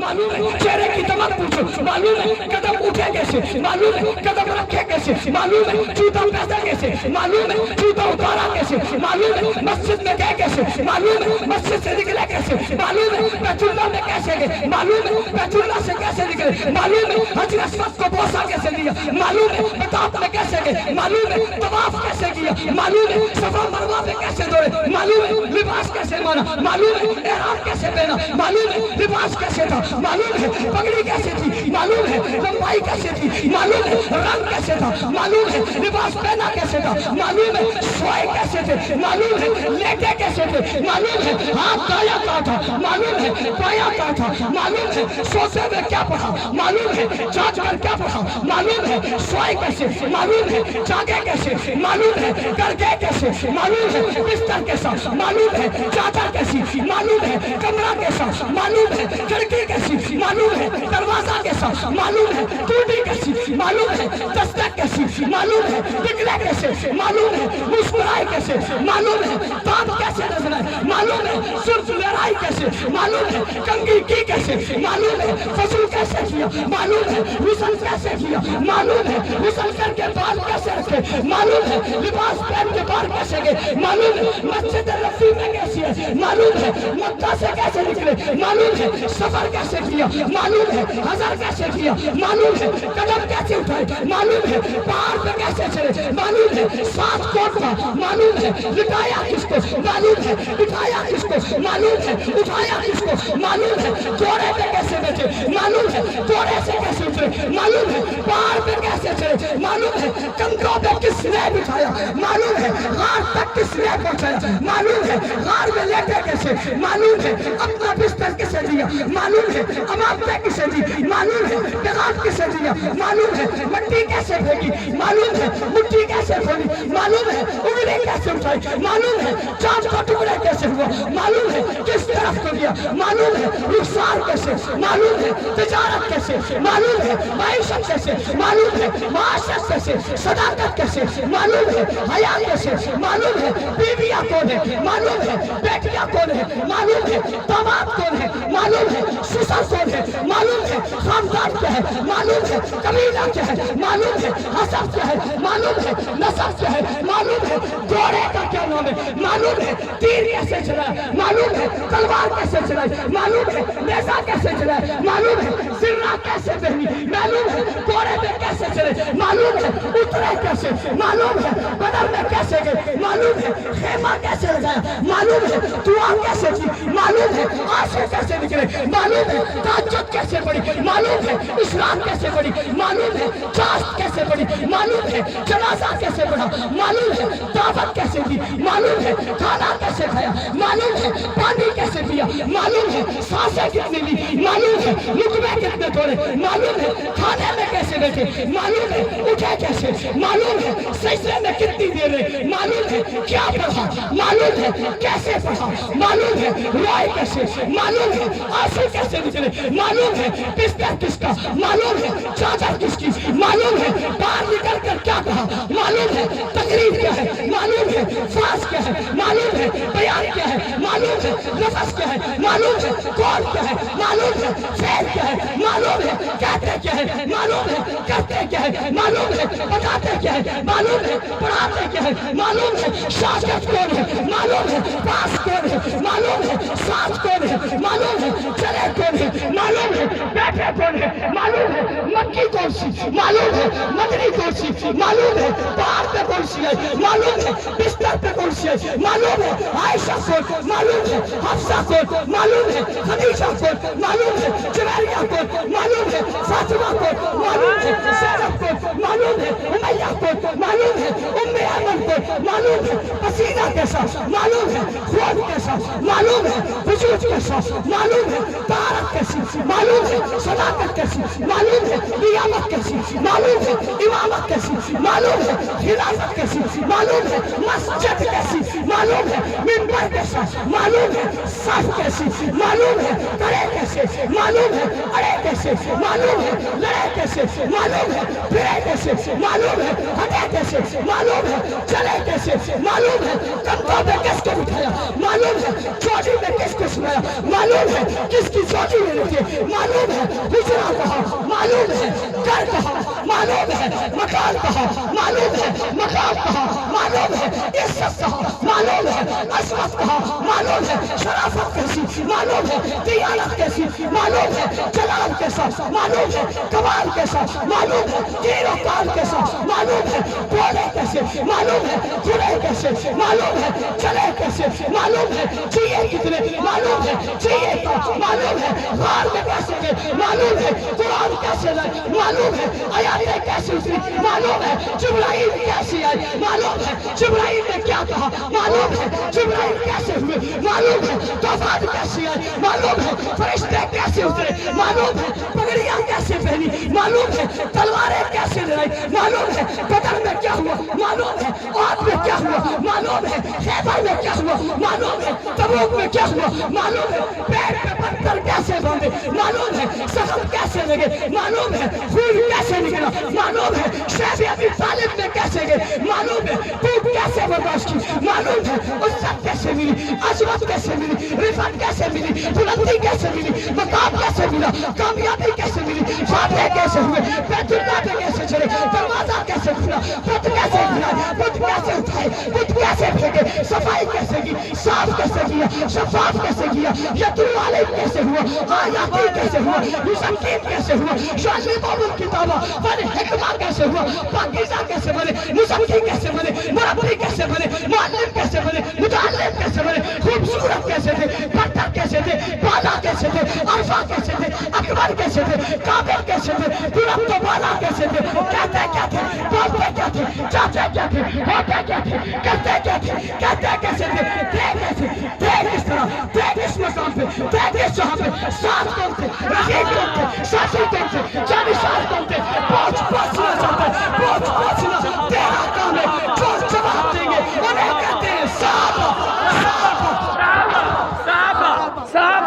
معلوم ہے چہرے کی دمک پوچھو، معلوم ہے قدم اٹھے کیسے، معلوم ہے قدم رکھے کیسے، معلوم ہے جوتا پہنا کیسے، معلوم ہے جوتا اتارا کیسے، معلوم ہے مسجد میں گئے کیسے، معلوم ہے مسجد سے نکلے کیسے، معلوم ہے بیت اللہ میں کیسے گئے، معلوم ہے بیت اللہ سے کیسے نکلے، معلوم ہے حجر اسود کو بوسہ کیسے لیا، معلوم ہے بطاط میں کیسے گئے، معلوم ہے طواف کیسے کیا، معلوم ہے صفا مروہ پہ کیسے دوڑے، معلوم ہے لباس کیسے مانا، معلوم ہے احرام کیسے پہنا، معلوم ہے لباس کیسے تھا، معلوم ہے پگڑی کیسے تھی، معلوم ہے لمبائی کیسے تھی، معلوم ہے رنگ کیسے تھا، معلوم ہے لباس پہنا کیسے تھا، معلوم ہے سوئے کیسے تھے، معلوم ہے لیٹے کیسے تھے، معلوم ہے ہاتھ دایا کہاں تھا، معلوم ہے بایاں کہاں تھا، معلوم ہے سوتے میں کیا پڑھا، معلوم ہے جاگ کر کیا پڑھا، معلوم ہے سوئے کیسے، معلوم ہے جاگے کیسے، معلوم ہے گر گئے کیسے، معلوم ہے بستر کیسا، معلوم ہے چادر کیسی، معلوم ہے کمرہ کیسا، معلوم ہے کھڑکی کیسی، معلوم ہے دروازہ کیسا، معلوم ہے ٹوٹی کیسی، معلوم ہے دستک کیسی، معلوم ہے نکلے کیسے، معلوم ہے مسکرائے کیسے، معلوم ہے دانت کیسے نظر آئے، معلوم ہے سرخ لہرائی کیسے، معلوم ہے کنگھی کی کیسے، معلوم ہے فضل کیسے کیا، معلوم ہے غسل کیسے کیا، معلوم ہے غسل کر کے بال کیسے رکھے، معلوم ہے لباس پہن کے باہر کیسے گئے، معلوم ہے مسجد رفیع میں کیسی ہے، معلوم ہے مکہ سے کیسے نکلے، معلوم ہے سفر کیسے کیا، معلوم ہے حضر کیسے کیا، معلوم ہے قدم کیسے اٹھائے، معلوم ہے پہاڑ پہ کیسے چلے، معلوم ہے ساتھ کون تھا، معلوم ہے لٹایا کس کو، معلوم ہے اٹھایا کس کو، معلوم ہے اٹھایا کس کو، معلوم ہے گھوڑے پہ کیسے بیٹھے، معلوم ہے گھوڑے سے کیسے اترے، معلوم ہے پہاڑ پہ کیسے چلے، معلوم ہے کندھوں پہ کس نے بٹھایا، معلوم ہے غار تک کس نے پہنچایا، معلوم ہے غار میں لیٹے کیسے، معلوم ہے اپنا بستر کسے دیا، معلوم ہے امامتیں کسے دی، معلوم ہے پیغام کسے دیا، معلوم ہے مٹی کیسے پھینکی، معلوم ہے مٹی کیسے پھینکی، معلوم ہے انگلی کیسے اٹھائی، معلوم ہے چاند کا ٹکڑے کیسے ہوا، معلوم ہے کس طرف کو گیا، معلوم ہے رخسار کیسے، معلوم ہے تجارت کیسے، معلوم ہے معیشت کیسے، معلوم ہے معاشرت کیسے، صداقت کیسے، معلوم ہے حیا کیسے، معلوم ہے بیویاں کون ہے، معلوم ہے بیٹیاں کون ہے، معلوم ہے داماد کون ہے، معلوم ہے سسر کون ہے، معلوم ہے خاندان کیا ہے، معلوم ہے قبیلہ کیا ہے، معلوم ہے حسب کیا ہے، معلوم ہے نسب کیا ہے، معلوم ہے گھوڑے کا کیا نام ہے، معلوم ہے تیر کیسے چلایا، معلوم ہے تلوار کیسے چلائی، معلوم ہے نیزہ کیسے چلایا، معلوم ہے زرہ کیسے پہنی، معلوم ہے گھوڑے پہ کیسے چلے، معلوم ہے اترے کیسے، معلوم ہے بدر میں کیسے گئے، معلوم ہے خیمہ کیسے لگایا، معلوم ہے دعا کیسے کی، معلوم ہے عاشق کیسے نکلے، معلوم ہے تہجد کیسے پڑھی، معلوم ہے اسلام کیسے پڑھی، معلوم ہے چاشت کیسے پڑھی، معلوم ہے جنازہ کیسے پڑھا، معلوم ہے دعوت کیسے دی، معلوم ہے کھانا کیسے کھایا، معلوم ہے پانی کیسے پیا، معلوم ہے سانسیں کتنی لی، معلوم ہے لقمے کتنے توڑے، معلوم ہے کھانے میں کیسے بیٹھے، معلوم ہے اٹھے کیسے، معلوم ہے سجدے میں کتنی دیر رہے، معلوم ہے کیا پڑھا، معلوم ہے کیسے پڑھا، معلوم ہے روئے کیسے، معلوم ہے آنسو کیسے نکلے، معلوم ہے بستر کس کا، معلوم ہے چادر کس کی، معلوم ہے باہر نکل کر کیا کہا، معلوم ہے تقریر کیا ہے، معلوم ہے فاس کیا ہے، معلوم ہے بیان کیا ہے، معلوم ہے نفس کیا ہے، معلوم ہے قول کیا ہے، معلوم ہے فعل کیا ہے، معلوم ہے کہتے کیا ہے، معلوم ہے کرتے کیا ہے، معلوم ہے بتاتے کیا ہے، معلوم ہے پڑھاتے کیا ہے، معلوم ہے شاگرد کون ہے، معلوم ہے پاس کون ہے، معلوم ہے ساتھ کون ہے، معلوم ہے چلے کون ہے، معلوم ہے بیٹھے کون ہے، معلوم ہے مکی کون سی، معلوم ہے مدنی کون سی، معلوم ہے پہاڑ پہ کون سی ہے، معلوم ہے بستر پہ کون سی ہے، معلوم ہے عائشہ کون، معلوم ہے حفصہ کون، معلوم ہے خدیجہ کون، معلوم ہے جویریہ کون، معلوم ہے فاطمہ کون، معلوم ہے زینب کون، معلوم ہے امیہ کون، معلوم ہے ام ایمن کون، معلوم ہے پسینہ کیسا، معلوم ہے خون کیسا، معلوم ہے وجود کیسا، معلوم ہے طہارت کیسی، معلوم ہے صداقت کیسی، معلوم ہے قیامت کیسی، معلوم ہے امامت کیسی، معلوم ہے خلافت کیسی، معلوم ہے مسجد کیسی، معلوم ہے منبر کیسا، معلوم ہے صف کیسی، معلوم ہے کڑے کیسے، معلوم ہے اڑے کیسے، معلوم ہے لڑے کیسے، معلوم ہے پھرے کیسے، معلوم ہے ہٹے کیسے، معلوم ہے چلے کیسے، معلوم ہے کندھوں پہ کس کو بٹھایا، معلوم ہے چوٹی میں کس کو سنایا، معلوم ہے کس کی چوٹی میں رکھے، معلوم ہے حجرہ کہا معلوم ہے گھر کہا معلوم ہے مکان کہا معلوم ہے مقام کہا معلوم ہے عزت کہا معلوم ہے عظمت کہا معلوم ہے شرافت کیسی معلوم ہے دیانت کیسی معلوم ہے جلال کیسا معلوم ہے کمال کیسا معلوم ہے دین و کال کیسا معلوم ہے بولے کیسے معلوم ہے جڑے کیسے معلوم ہے چلے کیسے معلوم ہے چیئے کتنے معلوم ہے چیئے کا معلوم ہے غار میں کیسے گئے معلوم ہے قرآن کیسے لائے معلوم ہے آیاتیں کیسے اتری معلوم ہے جبرائیل کیسے آئے معلوم ہے جبرائیل نے کیا کہا معلوم ہے جبرائیل کیسے ہوئے معلوم ہے طوفان کیسے آئے معلوم ہے فرشتے کیسے اترے معلوم ہے پگڑیاں کیسے پہنی معلوم ہے تلواریں کیسے لڑائی معلوم ہے بدر میں کیا ہوا معلوم ہے عہد میں کیا ہوا معلوم ہے خیبر میں کیا ہوا معلوم ہے تبوک میں کیا ہوا معلوم ہے پیٹ پہ پتھر کیسے باندھے معلوم ہے زخم کیسے لگے معلوم ہے خون کیسے نکلا معلوم ہے شیخ ابی طالب میں کیسے گئے معلوم ہے بھوک کیسے برداشت کی معلوم ہے عزت کیسے ملی عظمت کیسے ملی رفعت کیسے ملی بلندی کیسے ملی مقام کیسے ملا کامیابی کیسے ملی فاتح کیسے ہوئے بیت اللہ پہ کیسے چلے دروازہ کیسے کھلا بت کیسے کھلا بت کیسے اٹھائے بت کیسے پھینکے صفائی کیسے کی صاف کیسے کیا شفاف کیسے کیا یتیم علیہ کیسے ہوا آیاتی کیسے ہوا یوسفین کیسے ہوا شعلمون الکتابہ بنے حکمہ کیسے ہوا پاکیزہ کیسے بنے مزکی کیسے بنے مربی کیسے بنے معلم کیسے بنے متعلم کیسے بنے خوبصورت کیسے تھے پتھر کیسے تھے بالا کیسے تھے عرفہ کیسے تھے اکبر کیسے تھے کابل کیسے تھے بلند و بالا کیسے تھے کہتے کیا تھے بولتے کیا تھے چاہتے کیا تھے ہوتے کیا تھے کرتے کیا تھے کہتے کیسے تھے تھے کیسے تھے کس طرح تھے کس مقام پہ تھے کس جہاں پہ ساتھ کون تھے رفیق کون تھے ساتھی کون تھے جانشار کون تھے پہنچنا چاہتا ہے پہنچنا تیرا کام ہے جو جواب دیں گے انہیں کہتے ہیں صحابہ صحابہ صحابہ صحابہ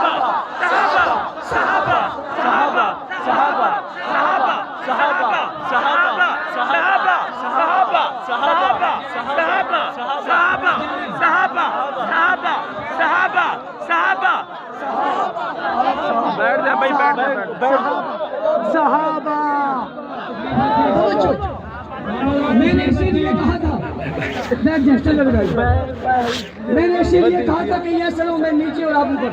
صحابہ صحابہ صحابہ صحابہ صحابہ صحابہ صحابہ صحابہ صحابہ صحابہ صحابہ صحابہ صحابہ صحابہ بیٹھ جا بھائی بیٹھ صحابہ میں نے اسی لیے کہا تھا میں نے اسی لیے کہا تھا کہ یہ سلو میں نیچے اور آپ اوپر